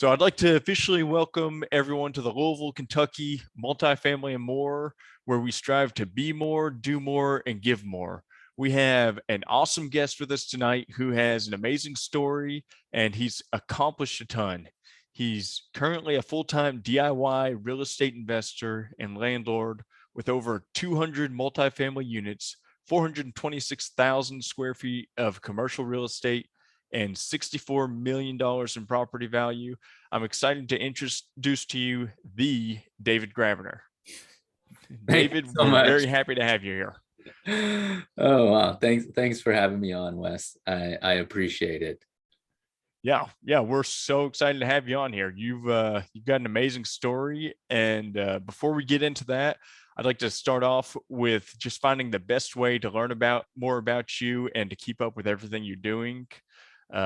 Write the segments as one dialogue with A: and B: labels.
A: So I'd like to officially welcome everyone to the Louisville, Kentucky Multifamily and More, where we strive to be more, do more, and give more. We have an awesome guest with us tonight who has an amazing story and he's accomplished a ton. He's currently a full-time DIY real estate investor and landlord with over 200 multifamily units, 426,000 square feet of commercial real estate, and $64 million in property value. I'm excited to introduce to you the David Grabiner.
B: Thank you
A: David,
B: so
A: we're
B: much.
A: very happy to have you here.
B: Oh wow. Thanks for having me on, Wes. I appreciate it.
A: Yeah, we're so excited to have you on here. You've got an amazing story, and before we get into that, I'd like to start off with just finding the best way to learn about more about you and to keep up with everything you're doing,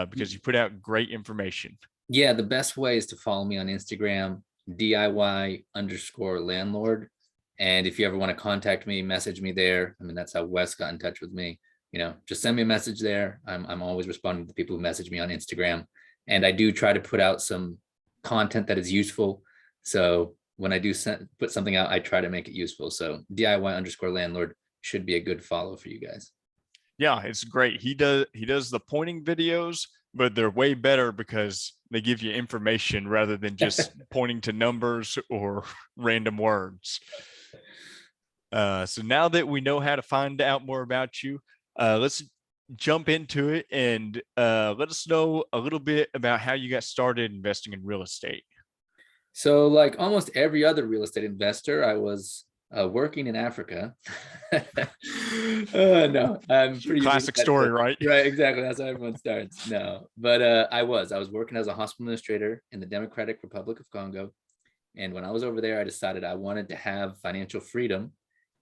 A: because you put out great information.
B: Yeah, the best way is to follow me on Instagram, DIY_landlord. And if you ever want to contact me, message me there. I mean, that's how Wes got in touch with me. Just send me a message there. I'm always responding to people who message me on Instagram. And I do try to put out some content that is useful. So when I do put something out, I try to make it useful. So DIY_landlord should be a good follow for you guys.
A: Yeah, it's great. He does the pointing videos, but they're way better because they give you information rather than just pointing to numbers or random words. So now that we know how to find out more about you, let's jump into it and let us know a little bit about how you got started investing in real estate.
B: So, like almost every other real estate investor, I was working in Africa. No, I'm pretty unique.
A: Classic story, right?
B: Right, exactly. That's how everyone starts. No, but I was working as a hospital administrator in the Democratic Republic of Congo. And when I was over there, I decided I wanted to have financial freedom.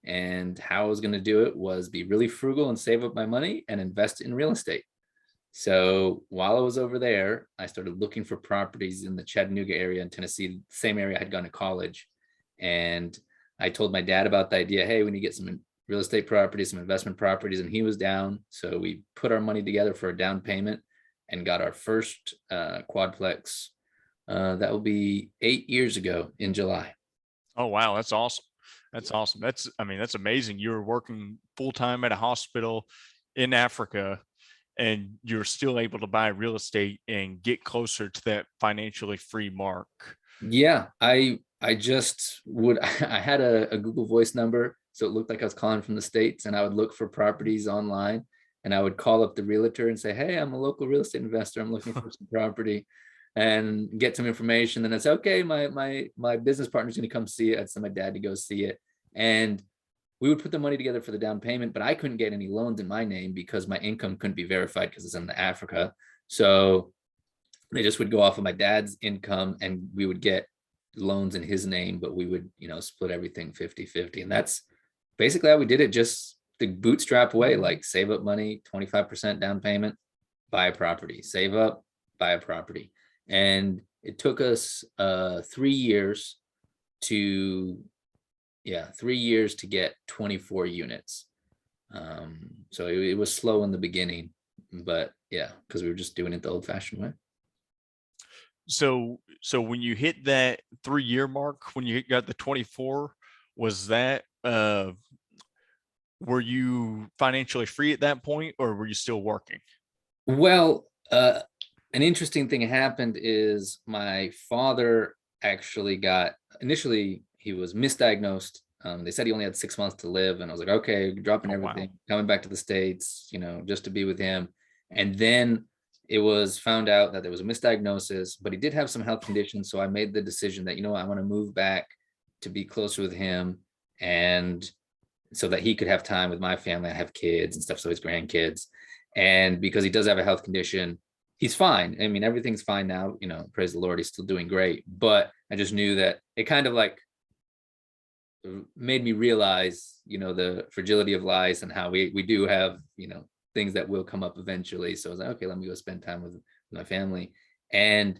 B: And how I was going to do it was be really frugal and save up my money and invest in real estate. So while I was over there, I started looking for properties in the Chattanooga area in Tennessee, same area I had gone to college. And I told my dad about the idea. Hey, we need to get some real estate properties, some investment properties. And he was down. So we put our money together for a down payment and got our first quadplex. That will be 8 years ago in July.
A: Oh wow, that's awesome. That's awesome. That's amazing. You were working full time at a hospital in Africa and you're still able to buy real estate and get closer to that financially free mark.
B: Yeah, I just would I had a Google Voice number, so it looked like I was calling from the States, and I would look for properties online, and I would call up the realtor and say, "Hey, I'm a local real estate investor. I'm looking for some property," and get some information. Then I say, "Okay, my business partner's going to come see it." I'd send my dad to go see it, and we would put the money together for the down payment, but I couldn't get any loans in my name because my income couldn't be verified because it's in Africa. So they just would go off of my dad's income and we would get loans in his name, but we would, split everything 50-50. And that's basically how we did it, just the bootstrap way, like save up money, 25% down payment, buy a property, save up, buy a property. And it took us 3 years to, 3 years to get 24 units. So it was slow in the beginning, but yeah, because we were just doing it the old fashioned way.
A: So when you hit that 3 year mark, when you got the 24, was that were you financially free at that point or were you still working?
B: Well, an interesting thing happened is my father actually initially he was misdiagnosed. They said he only had 6 months to live, and I was like, okay, dropping
A: Oh wow.
B: everything, coming back to the States, just to be with him. And then it was found out that there was a misdiagnosis, but he did have some health conditions. So I made the decision that, I want to move back to be closer with him, and so that he could have time with my family. I have kids and stuff, so his grandkids. And because he does have a health condition, he's fine. I mean, everything's fine now, praise the Lord, he's still doing great. But I just knew that it kind of like made me realize, the fragility of life and how we do have, things that will come up eventually. So I was like, okay, let me go spend time with my family. And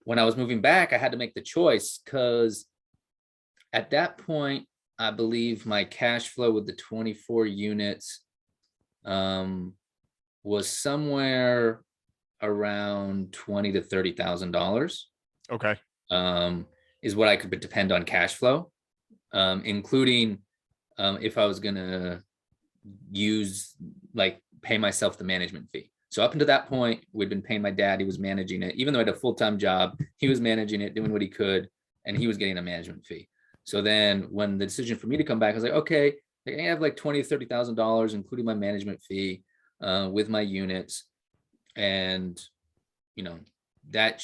B: when I was moving back, I had to make the choice because at that point, I believe my cash flow with the 24 units was somewhere around $20,000 to $30,000.
A: Okay.
B: is what I could depend on cash flow, including if I was gonna use like pay myself the management fee. So up until that point, we'd been paying my dad. He was managing it, even though I had a full-time job. He was managing it, doing what he could, and he was getting a management fee. So then, when the decision for me to come back, I was like, okay, I have like $20,000-$30,000, including my management fee, with my units, and you know that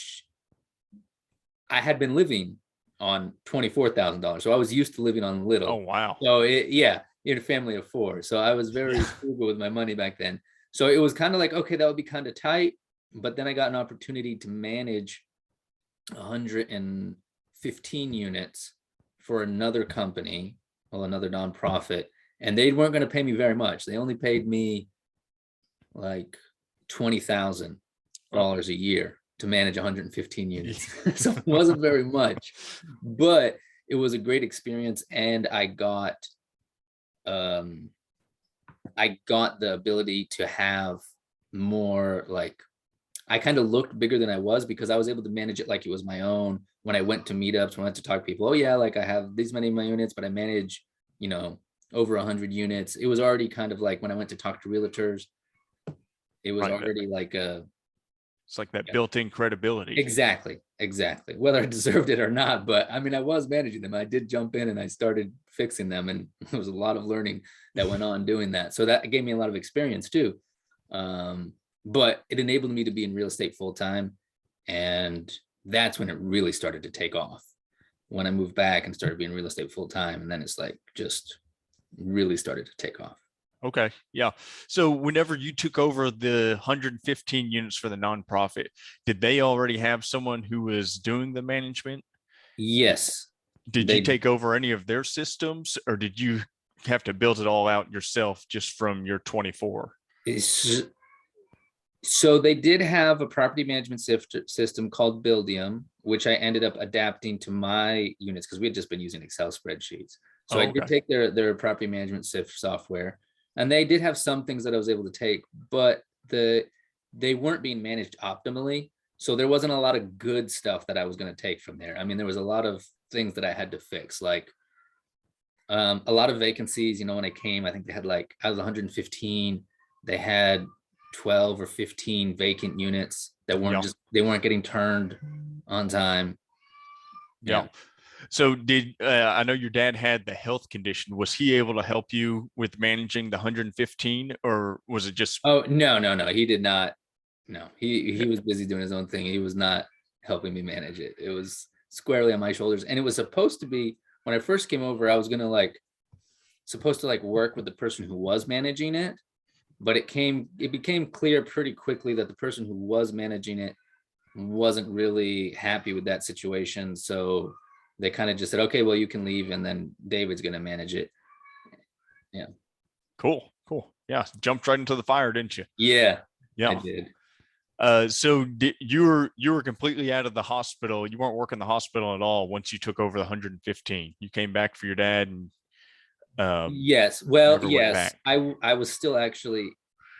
B: I had been living on $24,000, so I was used to living on
A: Oh,
B: little.
A: wow.
B: So yeah, in a family of four, so I was very
A: Yeah.
B: frugal with my money back then. So it was kind of like, okay, that would be kind of tight, but then I got an opportunity to manage 115 units for another company, well, another nonprofit, and they weren't going to pay me very much. They only paid me like $20,000 a year to manage 115 units. So it wasn't very much, but it was a great experience, and um I got the ability to have more, like, I kind of looked bigger than I was because I was able to manage it like it was my own. When I went to meetups, when I went to talk to people, oh yeah, like I have these many of my units, but I manage, over 100 units. It was already kind of like when I went to talk to realtors, it was
A: Right.
B: already like a,
A: It's like that
B: yeah,
A: built-in credibility.
B: exactly. Whether I deserved it or not, but I mean, I was managing them. I did jump in and I started fixing them, and there was a lot of learning that went on doing that. So that gave me a lot of experience too. But it enabled me to be in real estate full time, and that's when it really started to take off. When I moved back and started being real estate full time, and then it's like just really started to take off.
A: Okay. Yeah. So whenever you took over the 115 units for the nonprofit, did they already have someone who was doing the management?
B: Yes,
A: Did you
B: they
A: take over any of their systems, or did you have to build it all out yourself just from your 24?
B: is so they did have a property management system called Buildium, which I ended up adapting to my units because we had just been using Excel spreadsheets. So I
A: Oh,
B: did
A: okay.
B: take their property management software, and they did have some things that I was able to take, but they weren't being managed optimally. So there wasn't a lot of good stuff that I was going to take from there. I mean, there was a lot of things that I had to fix, like a lot of vacancies. When I came, I think they had, like, I was 115. They had 12 or 15 vacant units that
A: Yeah.
B: they weren't getting turned on time.
A: Yeah.
B: Yeah.
A: So I know your dad had the health condition. Was he able to help you with managing the 115, or was it just?
B: Oh, no. He did not. No, he was busy doing his own thing. He was not helping me manage it. It was squarely on my shoulders. And it was supposed to be, when I first came over, I was gonna supposed to work with the person who was managing it, but it became clear pretty quickly that the person who was managing it wasn't really happy with that situation. So they kind of just said, okay, well, you can leave, and then David's going to manage it. Yeah.
A: Cool. Cool. Yeah. Jumped right into the fire, didn't you?
B: Yeah, I
A: Yeah.
B: did.
A: So you were completely out of the hospital. You weren't working the hospital at all once you took over the 115. You came back for your dad and
B: Yes. Well,
A: never went
B: yes.
A: back.
B: I was still actually,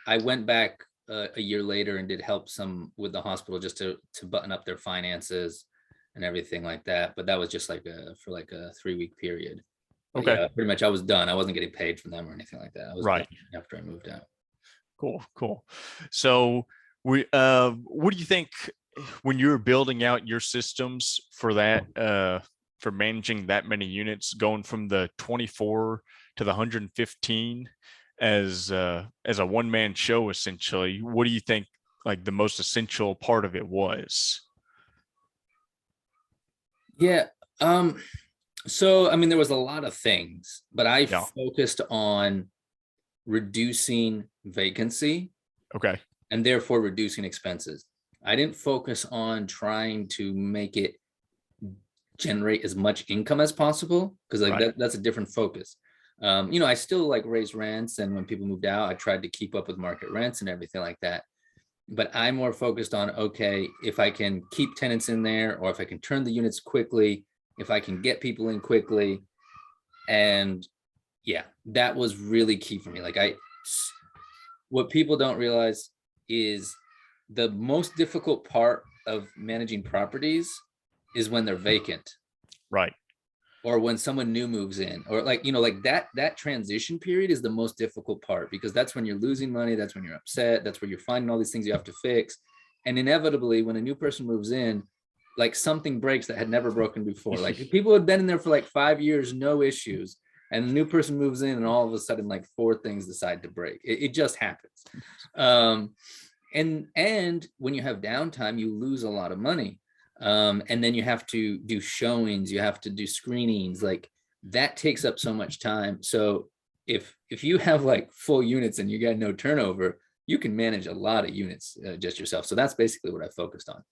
B: I went back a year later and did help some with the hospital just to button up their finances and everything like that. But that was just for like a 3-week period. But
A: Okay.
B: yeah, pretty much I was done. I wasn't getting paid from them or anything like that. I was done
A: Right.
B: after I moved out.
A: Cool. Cool. So what do you think when you were building out your systems for that for managing that many units, going from the 24 to the 115 as a one-man show essentially? What do you think like the most essential part of it was?
B: Yeah. So I mean, there was a lot of things, but I
A: Yeah.
B: focused on reducing vacancy
A: Okay.
B: and therefore reducing expenses. I didn't focus on trying to make it generate as much income as possible, because
A: Right.
B: that's a different focus. I still raise rents, and when people moved out, I tried to keep up with market rents and everything like that. But I'm more focused on, okay, if I can keep tenants in there, or if I can turn the units quickly, if I can get people in quickly. And yeah, that was really key for me. What people don't realize is the most difficult part of managing properties is when they're vacant,
A: Right.
B: or when someone new moves in, or like, like that transition period is the most difficult part, because that's when you're losing money. That's when you're upset. That's where you're finding all these things you have to fix. And inevitably, when a new person moves in, like something breaks that had never broken before. Like people had been in there for like 5 years, no issues. And the new person moves in and all of a sudden like 4 things decide to break. It just happens. And when you have downtime, you lose a lot of money. And then you have to do showings, you have to do screenings, like that takes up so much time. So if you have like full units and you got no turnover, you can manage a lot of units just yourself. So that's basically what I focused on.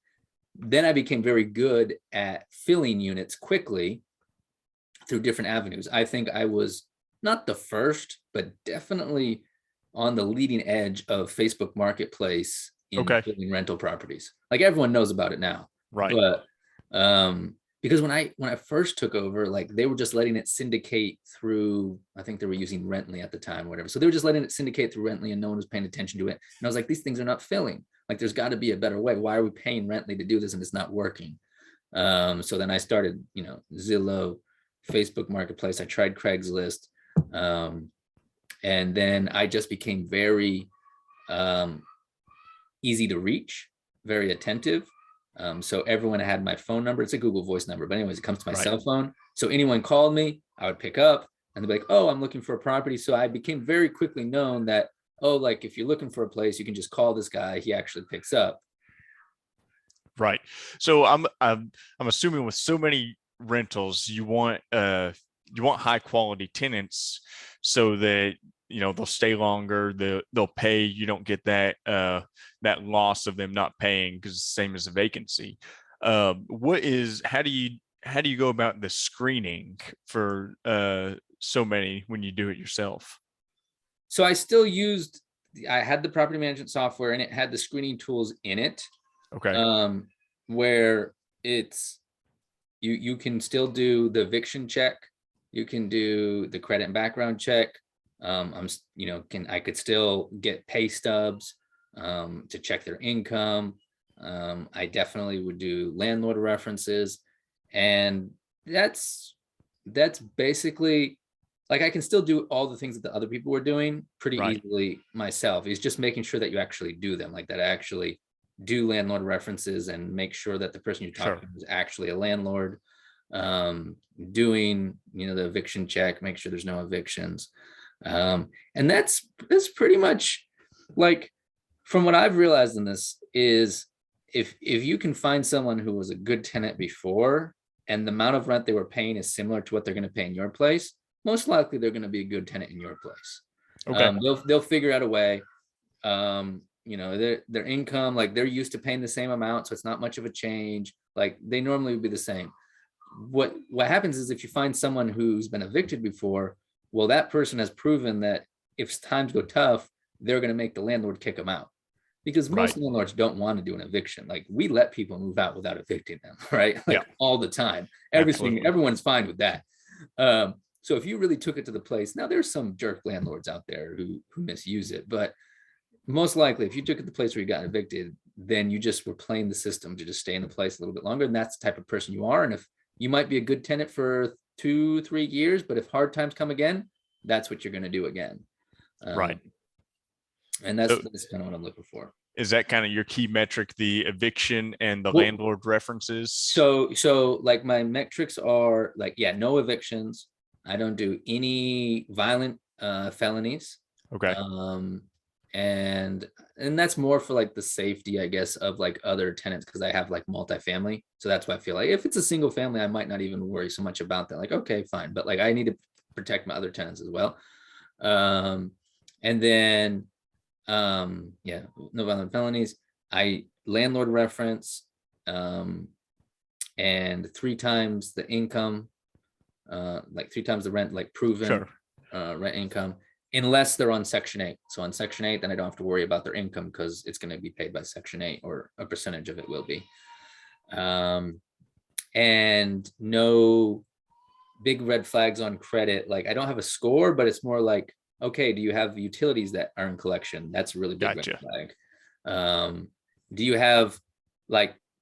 B: Then I became very good at filling units quickly through different avenues. I think I was not the first, but definitely on the leading edge of Facebook Marketplace in filling rental properties. Like everyone knows about it now.
A: Right.
B: But because when I first took over, like they were just letting it syndicate through, I think they were using Rently at the time, whatever. So they were just letting it syndicate through Rently and no one was paying attention to it. And I was like, these things are not filling. Like there's got to be a better way. Why are we paying Rently to do this and it's not working? So then I started, Zillow, Facebook Marketplace. I tried Craigslist. And then I just became very easy to reach, very attentive. So everyone had my phone number. It's a Google Voice number, but anyways, it comes to my cell phone. So anyone called me, I would pick up and they'd be like, oh, I'm looking for a property. So I became very quickly known that, oh, like if you're looking for a place, you can just call this guy. He actually picks up.
A: Right. So I'm assuming with so many rentals, you want high quality tenants so that they'll stay longer, they'll pay. You don't get that loss of them not paying, because it's the same as a vacancy. How do you go about the screening for so many when you do it yourself?
B: So I had the property management software and it had the screening tools in it.
A: Okay.
B: Where it's you can still do the eviction check, you can do the credit and background check. I could still get pay stubs to check their income. I definitely would do landlord references, and that's basically, like, I can still do all the things that the other people were doing pretty easily myself. It's just making sure that you actually do them, like that I actually do landlord references and make sure that the person you're talking to is actually a landlord. Doing, the eviction check, make sure there's no evictions. And that's pretty much, like, from what I've realized in this is if you can find someone who was a good tenant before and the amount of rent they were paying is similar to what they're going to pay in your place, most likely they're going to be a good tenant in your place.
A: Okay.
B: They'll figure out a way. Their income, like they're used to paying the same amount, so it's not much of a change. Like they normally would be the same. What happens is if you find someone who's been evicted before, well, that person has proven that if times go tough, they're going to make the landlord kick them out, because most landlords don't want to do an eviction. Like we let people move out without evicting them, right? Like all the time. Everyone's fine with that. So if you really took it to the place, now there's some jerk landlords out there who misuse it, but most likely if you took it to the place where you got evicted, then you just were playing the system to just stay in the place a little bit longer. And that's the type of person you are. And if you might be a good tenant for 2-3 years, but if hard times come again, that's what you're going to do again. And that's kind of what I'm looking for.
A: Is that kind of your key metric, the eviction and the landlord references?
B: So like my metrics are like, no evictions. I don't do any violent felonies.
A: Okay.
B: And that's more for like the safety, I guess, of like other tenants, because I have like multifamily. So that's why I feel like if it's a single family, I might not even worry so much about that. Like, okay, fine. But like I need to protect my other tenants as well. And then no violent felonies. I landlord reference, and 3 times the income, like 3 times the rent, like proven rent income, unless they're on Section 8. So on Section 8, then I don't have to worry about their income because it's going to be paid by Section 8, or a percentage of it will be. And no big red flags on credit. Like I don't have a score, but it's more like, okay, do you have utilities that are in collection? That's a really big red flag. Do you have, like,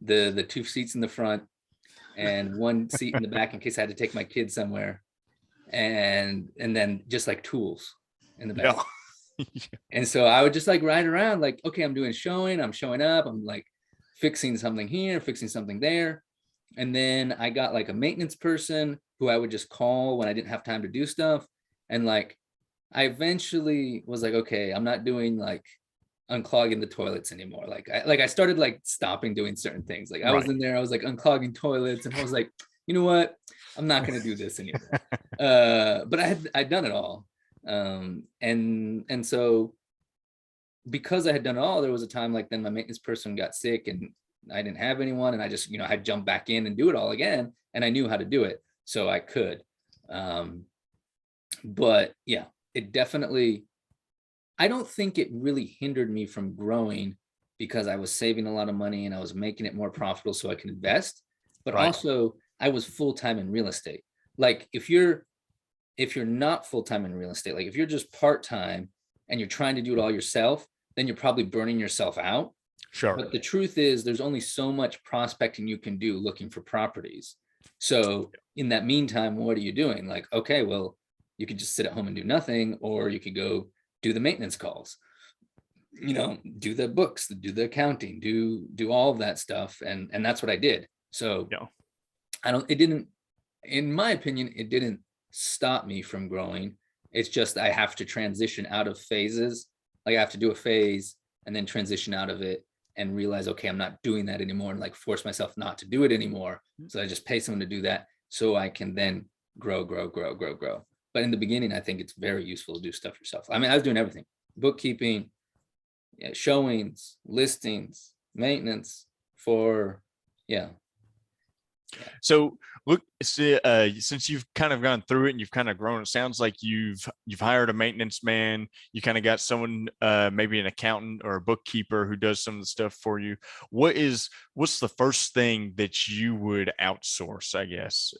B: the 2 seats in the front and 1 seat in the back in case I had to take my kids somewhere, and then just like tools in the back. And so I would just like ride around like, okay, I'm doing showing, I'm showing up, I'm like fixing something here, fixing something there. And then I got like a maintenance person who I would just call when I didn't have time to do stuff. And like, I eventually was like, okay, I'm not doing like unclogging the toilets anymore. I started like stopping doing certain things. Like I was in there, I was like unclogging toilets, and I was like, you know what? I'm not going to do this anymore. But I'd done it all. And so because I had done it all, there was a time like then my maintenance person got sick and I didn't have anyone, and I just, I'd jump back in and do it all again, and I knew how to do it, so I could. But yeah, it definitely, I don't think it really hindered me from growing because I was saving a lot of money and I was making it more profitable so I can invest, but also I was full-time in real estate. Like if you're not full-time in real estate, like if you're just part-time and you're trying to do it all yourself, then you're probably burning yourself out.
A: Sure.
B: But the truth is there's only so much prospecting you can do looking for properties. So in that meantime, what are you doing? Like, okay, well, you could just sit at home and do nothing, or you could go do the maintenance calls, do the books, do the accounting, do all of that stuff. And that's what I did. So in my opinion, it didn't stop me from growing. It's just I have to transition out of phases. Like I have to do a phase and then transition out of it and realize, okay, I'm not doing that anymore, and like force myself not to do it anymore. So I just pay someone to do that so I can then grow. But in the beginning, I think it's very useful to do stuff yourself. I mean, I was doing everything: bookkeeping, showings, listings, maintenance
A: So look, since you've kind of gone through it and you've kind of grown, it sounds like you've hired a maintenance man. You kind of got someone, maybe an accountant or a bookkeeper who does some of the stuff for you. What's the first thing that you would outsource, I guess?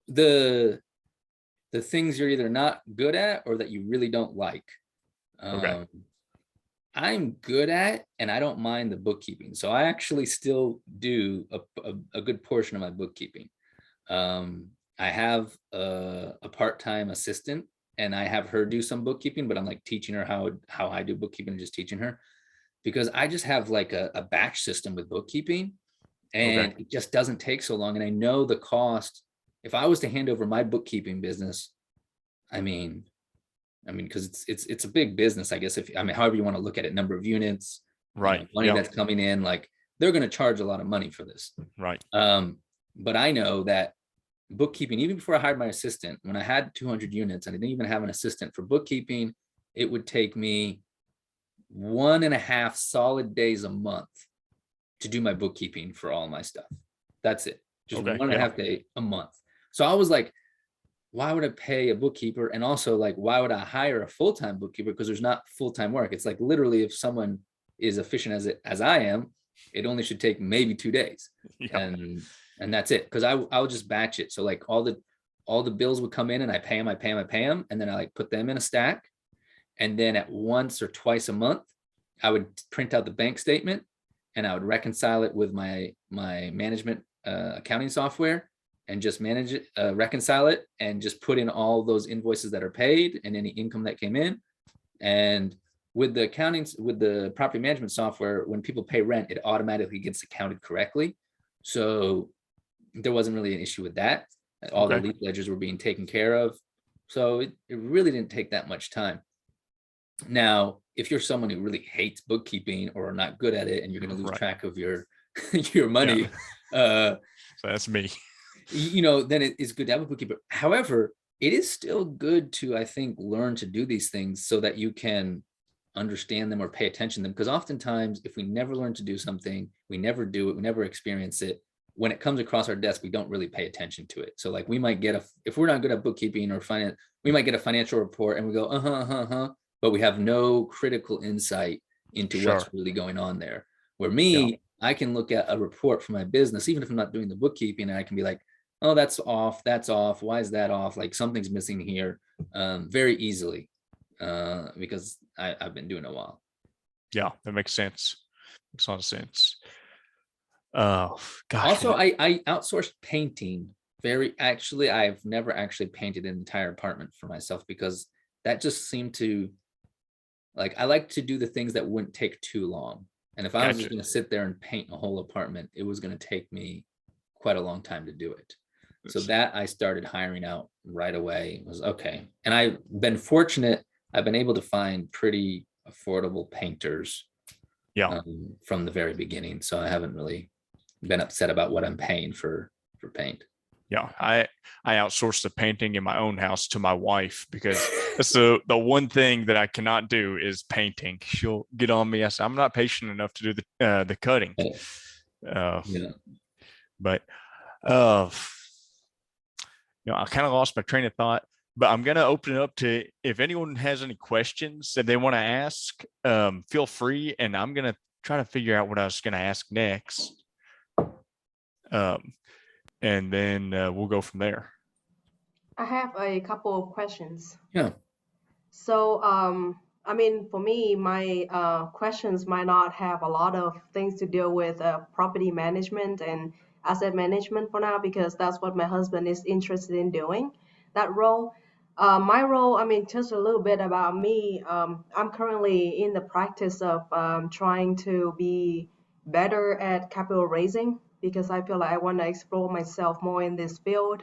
B: The things you're either not good at or that you really don't like.
A: Okay.
B: I'm good at, and I don't mind the bookkeeping. So I actually still do a good portion of my bookkeeping. I have a part-time assistant, and I have her do some bookkeeping, but I'm like teaching her how I do bookkeeping, just teaching her, because I just have like a batch system with bookkeeping, and it just doesn't take so long. And I know the cost. If I was to hand over my bookkeeping business, I mean, because it's a big business, I guess. However you want to look at it, number of units, money that's coming in, like they're going to charge a lot of money for this.
A: Right.
B: But I know that bookkeeping, even before I hired my assistant, when I had 200 units and I didn't even have an assistant for bookkeeping, it would take me 1.5 solid days a month to do my bookkeeping for all my stuff. That's it. Just 1.5 day a month. So I was like, why would I pay a bookkeeper? And also, like, why would I hire a full-time bookkeeper? Because there's not full-time work. It's like literally, if someone is efficient as I am, it only should take maybe 2 days. And that's it. Because I'll just batch it. So like all the bills would come in and I pay them, and then I like put them in a stack. And then at once or twice a month, I would print out the bank statement and I would reconcile it with my management accounting software, and just manage it, reconcile it, and just put in all those invoices that are paid and any income that came in. And with the property management software, when people pay rent, it automatically gets accounted correctly. So there wasn't really an issue with that. All the lease ledgers were being taken care of. So it really didn't take that much time. Now, if you're someone who really hates bookkeeping or not good at it, and you're going to lose track of your money,
A: so that's me.
B: Then it is good to have a bookkeeper. However, it is still good to, I think, learn to do these things so that you can understand them or pay attention to them. Because oftentimes, if we never learn to do something, we never do it, we never experience it. When it comes across our desk, we don't really pay attention to it. So like we might get if we're not good at bookkeeping or finance, we might get a financial report and we go, but we have no critical insight into what's really going on there. Where me, I can look at a report for my business, even if I'm not doing the bookkeeping, and I can be like, oh, that's off. Why is that off? Like something's missing here, very easily, because I've been doing it a while.
A: Yeah, that makes sense. Makes a lot of sense. Oh gosh.
B: Also, I outsourced painting. I've never actually painted an entire apartment for myself because that just seemed to, like, I like to do the things that wouldn't take too long. And if I was just
A: Gotcha.
B: going to sit there and paint a whole apartment, it was going to take me quite a long time to do it. So that I started hiring out right away. It was okay. And I've been fortunate. I've been able to find pretty affordable painters
A: Yeah.
B: from the very beginning. So I haven't really been upset about what I'm paying for paint.
A: Yeah, I outsourced the painting in my own house to my wife because that's the one thing that I cannot do is painting. She'll get on me. I say I'm not patient enough to do the cutting.
B: Yeah.
A: But uh, I kind of lost my train of thought. But I'm gonna open it up to if anyone has any questions that they want to ask. Feel free, and I'm gonna try to figure out what I was gonna ask next. And then we'll go from there.
C: I have a couple of questions.
B: Yeah.
C: So, I mean, for me, my questions might not have a lot of things to deal with property management and asset management for now, because that's what my husband is interested in doing, that role. My role, I mean, just a little bit about me. I'm currently in the practice of trying to be better at capital raising because I feel like I want to explore myself more in this field.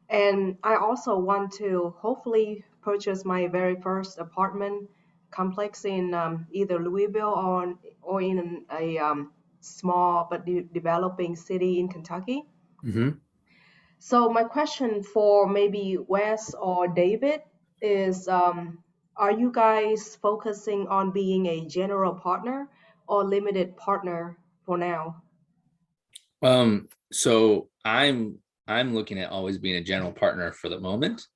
C: And I also want to hopefully purchase my very first apartment complex in either Louisville or in a small but developing city in Kentucky.
B: Mm-hmm.
C: So my question for maybe Wes or David is, are you guys focusing on being a general partner or limited partner for now?
B: So I'm looking at always being a general partner for the moment.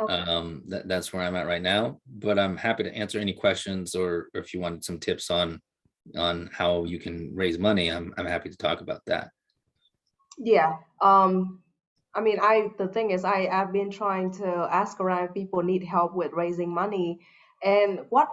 C: Okay.
B: That's where I'm at right now. But I'm happy to answer any questions, or if you want some tips on how you can raise money, I'm happy to talk about that.
C: Yeah. I mean, the thing is, I've been trying to ask around if people need help with raising money, and what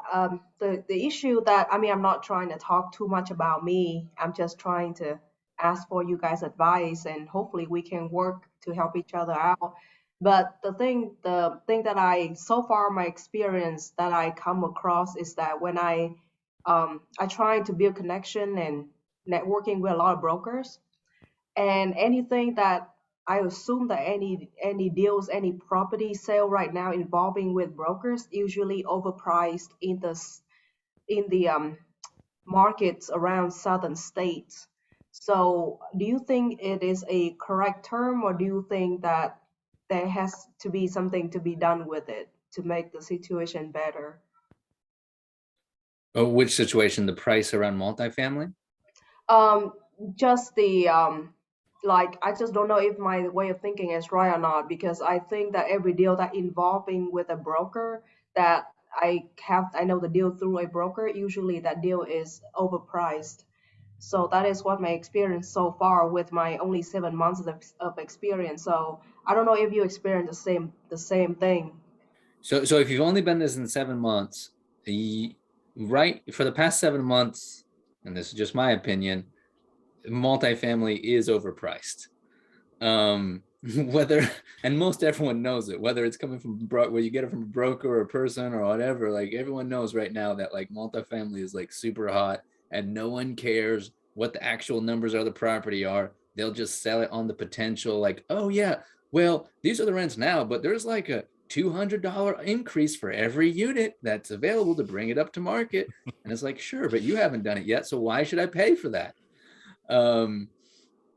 C: the issue that, I mean, I'm not trying to talk too much about me. I'm just trying to ask for you guys' advice, and hopefully we can work to help each other out. But the thing that so far my experience that I come across is that when I try to build connection and networking with a lot of brokers, and anything that I assume that any deals, any property sale right now involving with brokers usually overpriced in the markets around southern states. So do you think it is a correct term, or do you think that there has to be something to be done with it to make the situation better?
B: Oh, which situation? The price around multifamily?
C: Um, just the like, I just don't know if my way of thinking is right or not, because I think that every deal that involving with a broker that I know the deal through a broker, usually that deal is overpriced. So that is what my experience so far with my only 7 months of experience. So I don't know if you experience the same thing.
B: So if you've only been this in 7 months, right, for the past 7 months, and this is just my opinion, multifamily is overpriced. Whether, and most everyone knows it, whether it's coming from where you get it from a broker or a person or whatever, like everyone knows right now that like multifamily is like super hot and no one cares what the actual numbers of the property are. They'll just sell it on the potential, like, oh yeah, well, these are the rents now, but there's like a $200 increase for every unit that's available to bring it up to market. And it's like, sure, but you haven't done it yet, so why should I pay for that?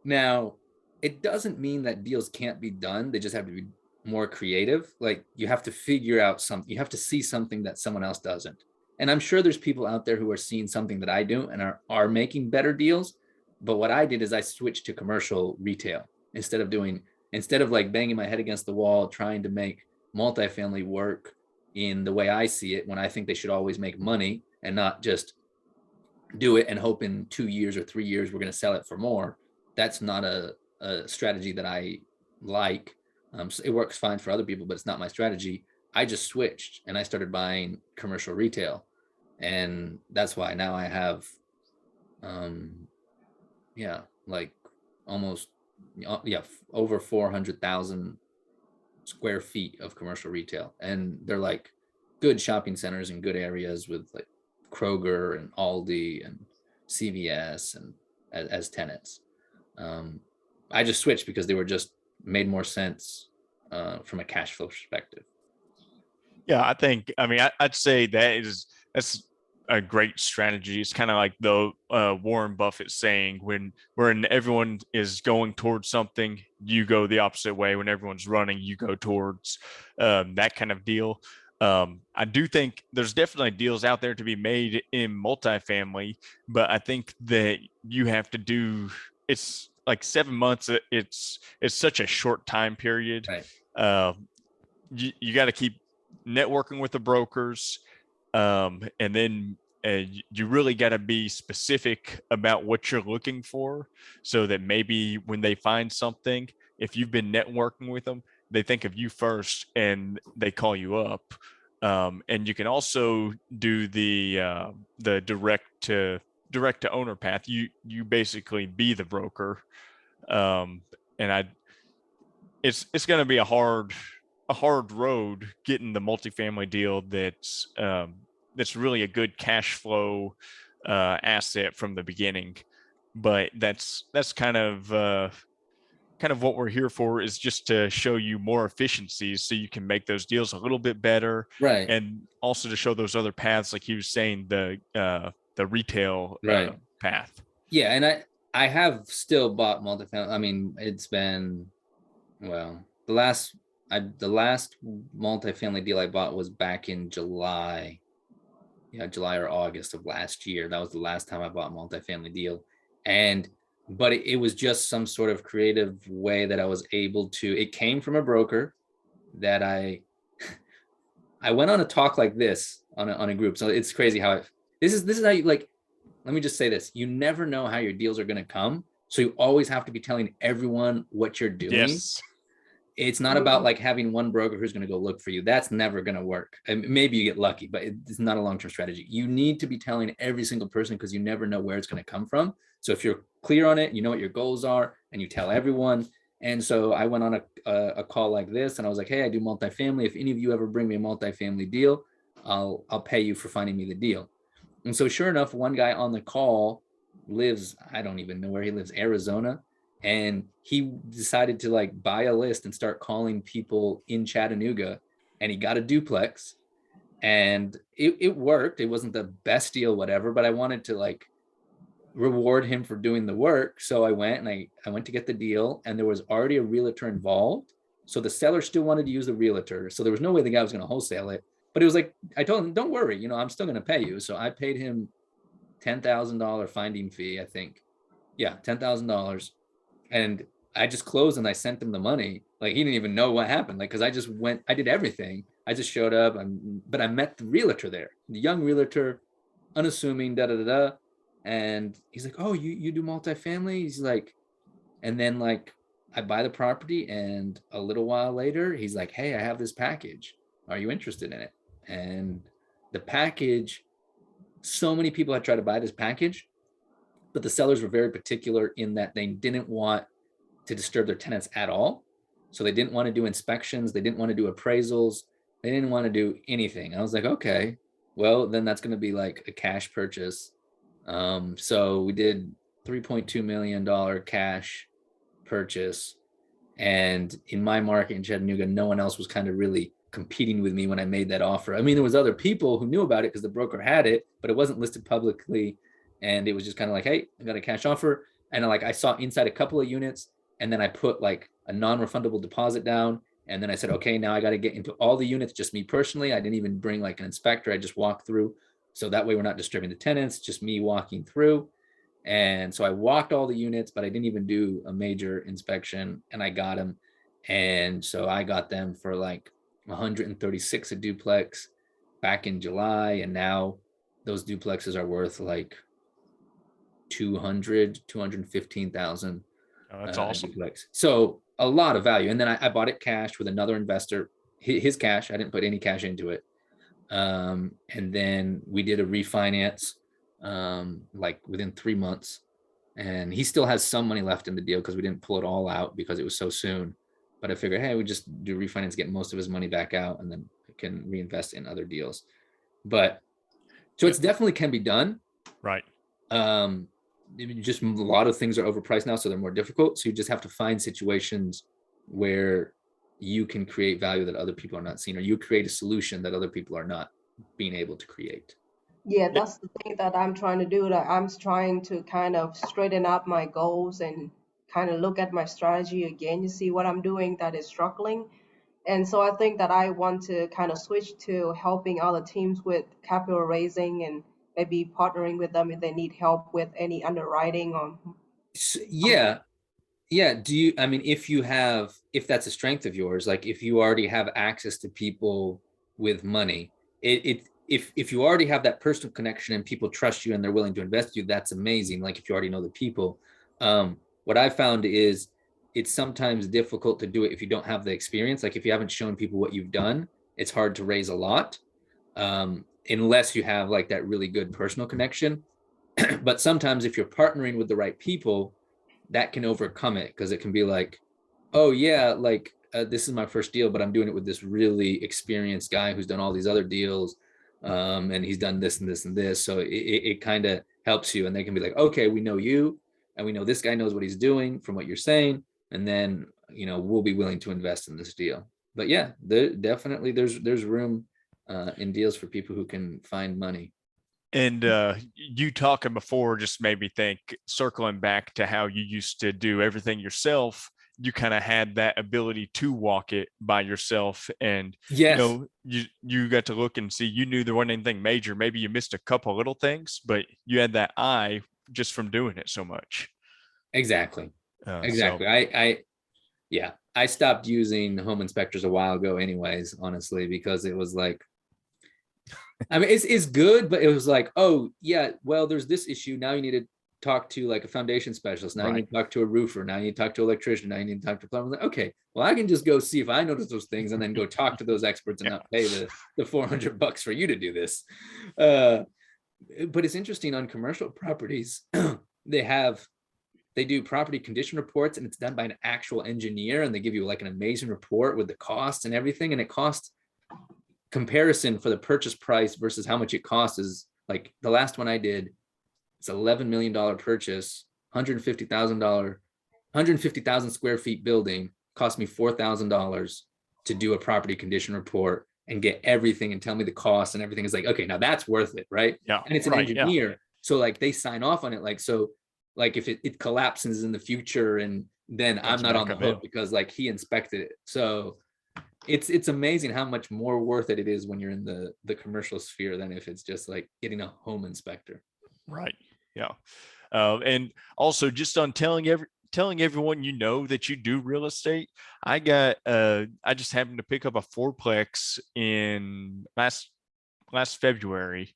B: Now, it doesn't mean that deals can't be done. They just have to be more creative. Like you have to figure out something. You have to see something that someone else doesn't. And I'm sure there's people out there who are seeing something that I do and are making better deals. But what I did is I switched to commercial retail instead of like banging my head against the wall trying to make multifamily work in the way I see it, when I think they should always make money and not just do it and hope in 2 years or 3 years we're going to sell it for more. That's not a strategy that I like. So it works fine for other people, but it's not my strategy. I just switched and I started buying commercial retail, and that's why now I have like almost, over 400,000 square feet of commercial retail. And they're like good shopping centers in good areas with like Kroger and Aldi and CVS and as tenants. I just switched because they were just made more sense from a cash flow perspective.
A: Yeah, I mean, I'd say that's a great strategy. It's kind of like the Warren Buffett saying, when everyone is going towards something, you go the opposite way. When everyone's running, you go towards that kind of deal. I do think there's definitely deals out there to be made in multifamily, but I think that you have to do, it's like 7 months. It's such a short time period.
B: Right.
A: Uh, you got to keep networking with the brokers, and then you really got to be specific about what you're looking for, so that maybe when they find something, if you've been networking with them, they think of you first and they call you up. And you can also do the direct to owner path. You basically be the broker, and it's going to be a hard road getting the multifamily deal that's really a good cash flow asset from the beginning. But that's kind of what we're here for, is just to show you more efficiencies so you can make those deals a little bit better,
B: Right.
A: and also to show those other paths, like he was saying, the retail
B: Right.
A: path.
B: Yeah, and I have still bought multifamily. I mean, it's been, well, the last multifamily deal I bought was back in July. Yeah, July or August of last year. That was the last time I bought a multifamily deal. But it was just some sort of creative way that I was able to, it came from a broker that I went on a talk like this on a group. So it's crazy how this is how you, like, let me just say this. You never know how your deals are going to come. So you always have to be telling everyone what you're doing.
A: Yes.
B: It's not about like having one broker who's going to go look for you. That's never going to work. And maybe you get lucky, but it's not a long-term strategy. You need to be telling every single person, because you never know where it's going to come from. So if you're clear on it, you know what your goals are, and you tell everyone. And so I went on a call like this, and I was like, hey, I do multifamily. If any of you ever bring me a multifamily deal, I'll pay you for finding me the deal. And so sure enough, one guy on the call lives, I don't even know where he lives, Arizona. And he decided to like buy a list and start calling people in Chattanooga, and he got a duplex, and it worked. It wasn't the best deal, whatever, but I wanted to like reward him for doing the work. So I went and I went to get the deal, and there was already a realtor involved. So the seller still wanted to use the realtor. So there was no way the guy was going to wholesale it, but it was like, I told him, don't worry, I'm still going to pay you. So I paid him $10,000 finding fee, I think. Yeah, $10,000. And I just closed and I sent him the money. Like, he didn't even know what happened. Like, cause I just went, I did everything. I just showed up, but I met the realtor there, the young realtor, unassuming, And he's like, oh, you do multifamily? He's like, and then like, I buy the property, and a little while later, he's like, hey, I have this package. Are you interested in it? And the package, so many people had tried to buy this package, but the sellers were very particular in that they didn't want to disturb their tenants at all. So they didn't want to do inspections. They didn't want to do appraisals. They didn't want to do anything. And I was like, okay, well, then that's going to be like a cash purchase. So we did $3.2 million cash purchase. And in my market in Chattanooga, no one else was kind of really competing with me when I made that offer. I mean, there was other people who knew about it because the broker had it, but it wasn't listed publicly. And it was just kind of like, hey, I got a cash offer. And like, I saw inside a couple of units, and then I put like a non-refundable deposit down. And then I said, okay, now I got to get into all the units, just me personally. I didn't even bring like an inspector. I just walked through. So that way we're not disturbing the tenants, just me walking through. And so I walked all the units, but I didn't even do a major inspection, and I got them. And so I got them for like 136 a duplex back in July. And now those duplexes are worth like 215,000.
A: Oh, that's awesome.
B: Duplex. So a lot of value. And then I bought it cash with another investor, his cash. I didn't put any cash into it. And then we did a refinance like within 3 months. And he still has some money left in the deal because we didn't pull it all out because it was so soon. But I figured, hey, we just do refinance, get most of his money back out, and then can reinvest in other deals. But so it's definitely can be done.
A: Right.
B: Just a lot of things are overpriced now, so they're more difficult. So you just have to find situations where you can create value that other people are not seeing, or you create a solution that other people are not being able to create.
C: Yeah, that's the thing that I'm trying to do. That I'm trying to kind of straighten up my goals and kind of look at my strategy again to see what I'm doing that is struggling. And so I think that I want to kind of switch to helping other teams with capital raising and maybe partnering with them if they need help with any underwriting or
B: Yeah. Do you, I mean, if that's a strength of yours, like if you already have access to people with money, if you already have that personal connection and people trust you and they're willing to invest in you, that's amazing. Like if you already know the people. What I found is it's sometimes difficult to do it if you don't have the experience. Like if you haven't shown people what you've done, it's hard to raise a lot, unless you have like that really good personal connection. But sometimes if you're partnering with the right people, that can overcome it, because it can be like, oh yeah, like this is my first deal, but I'm doing it with this really experienced guy who's done all these other deals, and he's done this and this and this. So it kind of helps you, and they can be like, okay, we know you, and we know this guy knows what he's doing from what you're saying, and then we'll be willing to invest in this deal. But yeah, definitely there's room in deals for people who can find money.
A: And you talking before just made me think, circling back to how you used to do everything yourself, you kind of had that ability to walk it by yourself. And
B: Yes.
A: You got to look and see, you knew there wasn't anything major. Maybe you missed a couple little things, but you had that eye just from doing it so much.
B: Exactly. I stopped using home inspectors a while ago anyways, honestly, because it was like, I mean, it's good, but it was like, oh yeah, well, there's this issue. Now you need to talk to like a foundation specialist. Now you need to talk to a roofer. Now you need to talk to an electrician. Now you need to talk to a plumber. Like, okay, well, I can just go see if I notice those things and then go talk to those experts and not pay the $400 for you to do this. But it's interesting, on commercial properties, they do property condition reports, and it's done by an actual engineer, and they give you like an amazing report with the cost and everything. And it costs, comparison for the purchase price versus how much it costs is like, the last one I did, it's $11 million purchase, $150,000 square feet building, cost me $4,000 to do a property condition report and get everything and tell me the cost and everything. Is like, okay, now that's worth it, right?
A: Yeah.
B: And it's an engineer. Yeah. So like they sign off on it. Like, so like if it collapses in the future, and then I'm not on the hook because like he inspected it. So it's amazing how much more worth it is when you're in the commercial sphere than if it's just like getting a home inspector.
A: Right. Yeah. And also just on telling everyone that you do real estate. I just happened to pick up a fourplex in last February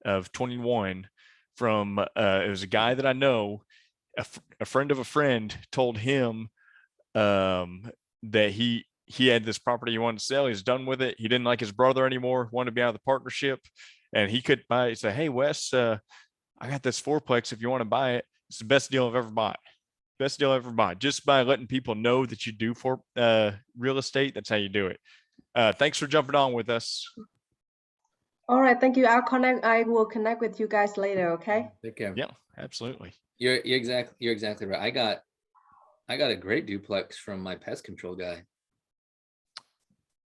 A: of 21 from it was a guy that I know. A friend of a friend told him that he had this property he wanted to sell. He's done with it. He didn't like his brother anymore, wanted to be out of the partnership, and he could buy it. He said, hey, Wes, I got this fourplex. If you want to buy it, it's the best deal I've ever bought. Best deal I've ever bought. Just by letting people know that you do for real estate. That's how you do it. Thanks for jumping on with us.
C: All right, thank you. I will connect with you guys later. Okay.
B: Take care.
A: Yeah, absolutely.
B: You're exactly right. I got a great duplex from my pest control guy.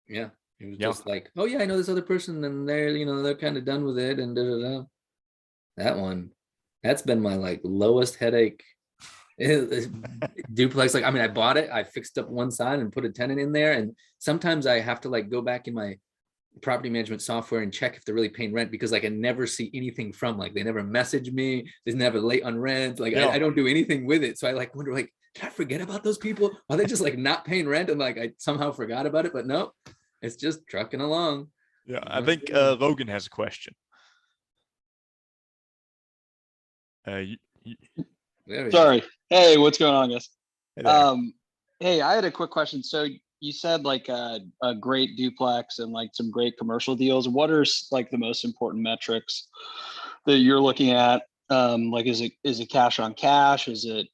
B: Yeah. He was just like, oh yeah, I know this other person, and they're kind of done with it, and that one, that's been my like lowest headache duplex. Like, I mean, I bought it, I fixed up one side and put a tenant in there, and sometimes I have to like go back in my property management software and check if they're really paying rent, because like I never see anything from, like, they never message me, there's never late on rent, like I don't do anything with it. So I like wonder, like, did I forget about those people? Are they just like not paying rent and like I somehow forgot about it? But no, it's just trucking along.
A: Yeah, I think Logan has a question.
D: Sorry. Hey, what's going on, guys? Hey, I had a quick question. So you said like a great duplex and like some great commercial deals. What are like the most important metrics that you're looking at Like, is it cash on cash? Is it,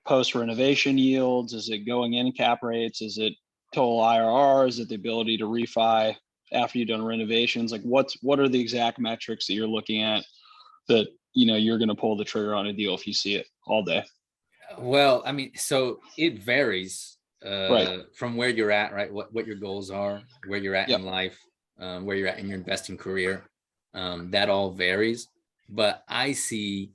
D: post renovation yields? Is it going in cap rates? Is it total IRR? Is it the ability to refi after you've done renovations? Like, what are the exact metrics that you're looking at that, you're going to pull the trigger on a deal if you see it all day?
B: Well, I mean, so it varies
D: Right.
B: from where you're at, right? What your goals are, where you're at
D: Yep.
B: in life, where you're at in your investing career. That all varies. But I see,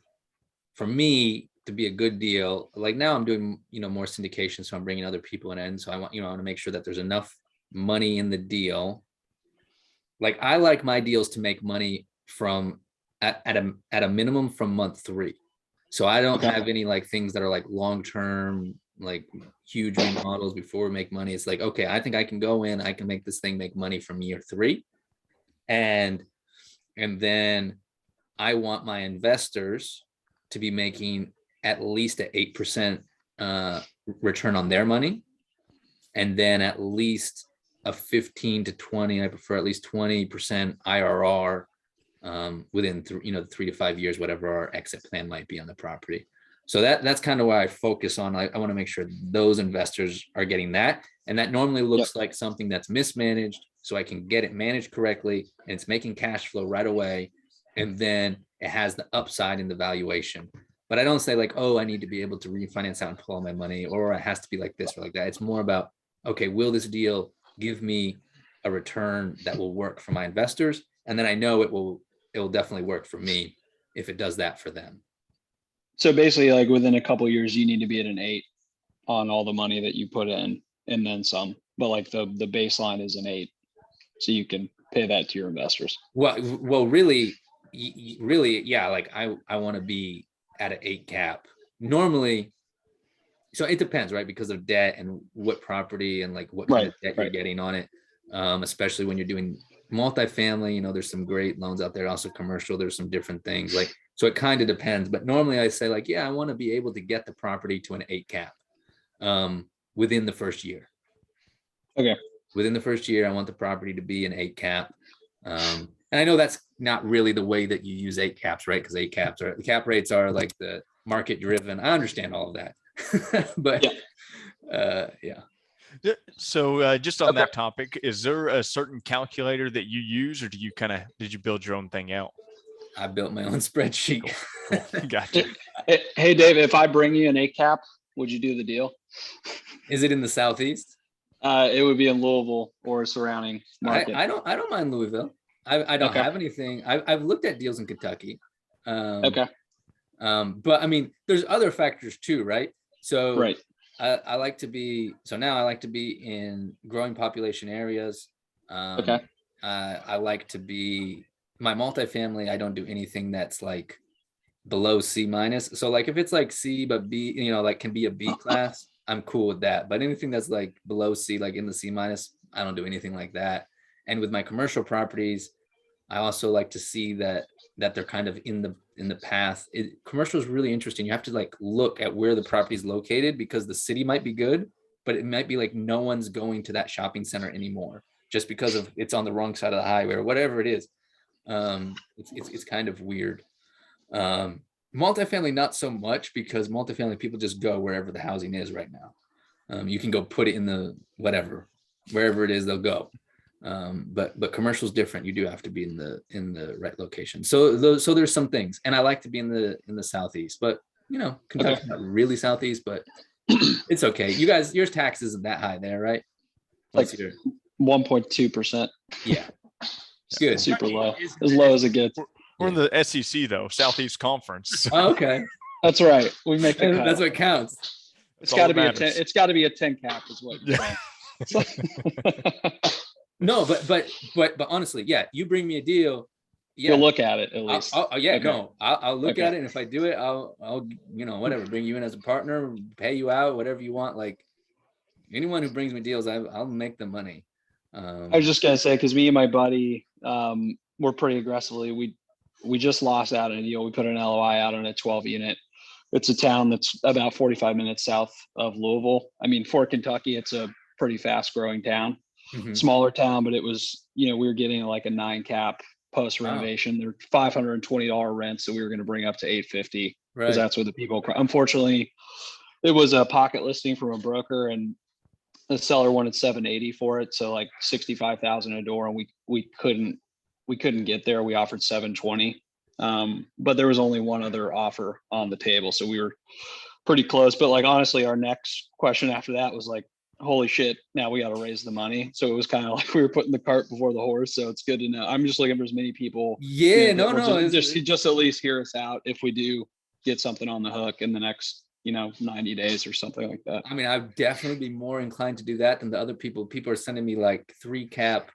B: for me to be a good deal, like now I'm doing, more syndication, so I'm bringing other people in. So I want to make sure that there's enough money in the deal. Like, I like my deals to make money from at a minimum from month 3. So I don't have any like things that are like long-term, like huge remodels before we make money. It's like, okay, I think I can go in, I can make this thing make money from year 3. And then I want my investors to be making at least an 8% return on their money. And then at least a 15 to 20, I prefer at least 20% IRR within 3 to 5 years, whatever our exit plan might be on the property. So that's kind of why I focus on. I want to make sure those investors are getting that. And that normally looks like something that's mismanaged, so I can get it managed correctly and it's making cash flow right away. And then it has the upside in the valuation. But I don't say like, oh, I need to be able to refinance out and pull all my money, or it has to be like this or like that. It's more about, okay, will this deal give me a return that will work for my investors? And then I know it will definitely work for me if it does that for them.
D: So basically, like, within a couple of years, you need to be at an 8 on all the money that you put in and then some. But like the baseline is an 8, so you can pay that to your investors.
B: Well, really, yeah. Like I want to be at an 8 cap normally. So it depends, right? Because of debt and what property and like what kind of debt you're getting on it. Especially when you're doing multifamily, there's some great loans out there. Also commercial, there's some different things. Like, so it kind of depends. But normally I say like, yeah, I want to be able to get the property to an 8 cap within the first year.
D: Okay.
B: Within the first year, I want the property to be an 8 cap. And I know that's not really the way that you use 8 caps, right? Because the cap rates are like the market driven. I understand all of that. But yeah.
A: So just on that topic, is there a certain calculator that you use, or did you build your own thing out?
B: I built my own spreadsheet.
A: Cool. Gotcha.
D: Hey, Dave, if I bring you an 8 cap, would you do the deal?
B: Is it in the Southeast?
D: It would be in Louisville or surrounding market.
B: I don't mind Louisville. I don't have anything. I've looked at deals in Kentucky. But I mean, there's other factors too, right? So I like to be in growing population areas. I like to be my multifamily. I don't do anything that's like below C minus. So like if it's like C but B, like can be a B class, I'm cool with that. But anything that's like below C, like in the C minus, I don't do anything like that. And with my commercial properties, I also like to see that they're kind of in the path. Commercial is really interesting. You have to like look at where the property is located, because the city might be good, but it might be like no one's going to that shopping center anymore just because of it's on the wrong side of the highway or whatever it is. It's kind of weird. Multifamily, not so much, because multifamily people just go wherever the housing is right now. You can go put it in the wherever it is, they'll go. But commercial is different. You do have to be in the right location. So there's some things, and I like to be in the Southeast, but Kentucky's not really Southeast, but it's okay. You guys, your tax isn't that high there, right?
D: Like 1.2%.
B: Yeah. Good.
D: Super low. As low as it gets.
A: We're in the SEC though, Southeast Conference.
B: Oh, okay.
D: That's right. We make the cut.
B: That's what counts.
D: It's got to be a 10. It's got to be a 10 cap, is what you're saying.
B: No, but honestly, yeah, you bring me a deal. Yeah,
D: you'll look at it at least.
B: I'll look at it, and if I do it, I'll whatever, bring you in as a partner, pay you out, whatever you want. Like anyone who brings me deals, I'll make the money.
D: I was just gonna say, because me and my buddy, we're pretty aggressively. We just lost out on a deal. We put an LOI out on a 12 unit. It's a town that's about 45 minutes south of Louisville. I mean, for Kentucky, it's a pretty fast growing town. Mm-hmm. Smaller town, but it was, we were getting like a 9 cap post renovation. They're $520 rent, so we were going to bring up to $850 because
B: Right.
D: that's what the people. Unfortunately, it was a pocket listing from a broker, and the seller wanted $780 for it, so like $65,000 a door, and we couldn't get there. We offered $720, but there was only one other offer on the table, so we were pretty close. But like honestly, our next question after that was like, holy shit, now we got to raise the money. So it was kind of like we were putting the cart before the horse. So it's good to know. I'm just looking for as many people.
B: Yeah,
D: that will
B: no,
D: just at least hear us out if we do get something on the hook in the next 90 days or something like that.
B: I mean, I'd definitely be more inclined to do that than the other people. People are sending me like 3-cap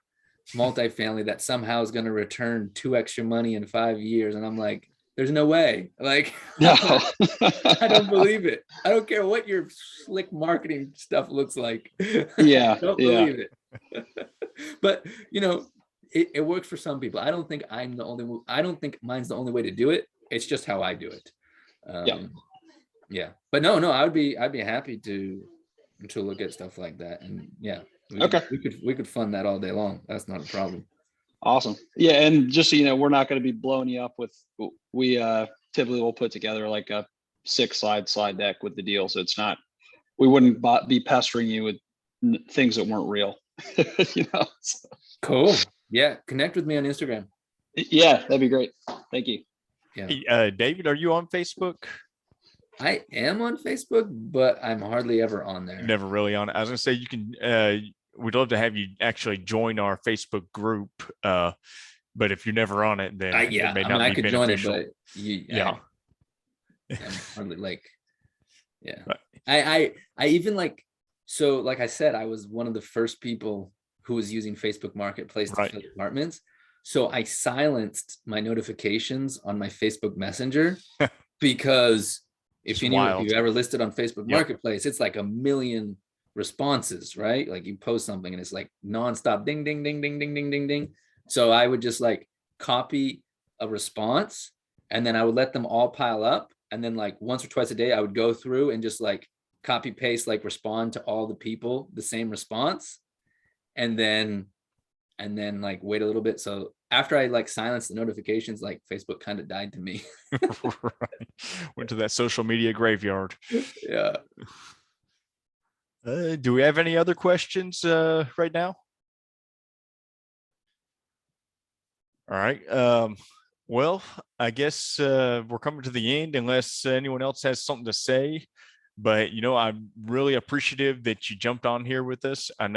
B: multifamily that somehow is going to return 2 extra money in 5 years. And I'm like, there's no way. Like,
D: No.
B: I don't believe it. I don't care what your slick marketing stuff looks like.
D: Yeah.
B: I don't believe it. But it works for some people. I don't think mine's the only way to do it. It's just how I do it. Yeah. But no, I'd be happy to look at stuff like that. And yeah, we could fund that all day long. That's not a problem.
D: Awesome. Yeah. And just so you know, we're not going to be blowing you up with, we typically will put together like a 6-slide deck with the deal. So it's not, we wouldn't be pestering you with things that weren't real. So.
B: Cool. Yeah. Connect with me on Instagram.
D: Yeah, that'd be great. Thank you.
B: Yeah.
A: Hey, David, are you on Facebook?
B: I am on Facebook, but I'm hardly ever on there.
A: Never really on it. I was gonna say you can. We'd love to have you actually join our Facebook group. But if you're never on it, then
B: yeah,
A: it may not
B: I
A: be
B: could
A: beneficial.
B: join it, but
A: Yeah.
B: I'm hardly like, yeah.
A: Right.
B: I even like, so like I said, I was one of the first people who was using Facebook Marketplace to fill apartments. So I silenced my notifications on my Facebook Messenger because if you've ever listed on Facebook Marketplace, it's like 1 million responses, right? Like you post something and it's like nonstop ding, ding, ding, ding, ding, ding, ding, ding. So I would just like copy a response and then I would let them all pile up. And then like once or twice a day, I would go through and just like copy paste, like respond to all the people, the same response. And then like wait a little bit. So after I like silenced the notifications, like Facebook kind of died to me.
A: Right. Went to that social media graveyard.
B: Yeah.
A: Do we have any other questions right now? All right. Well, I guess we're coming to the end unless anyone else has something to say. But I'm really appreciative that you jumped on here with us. I know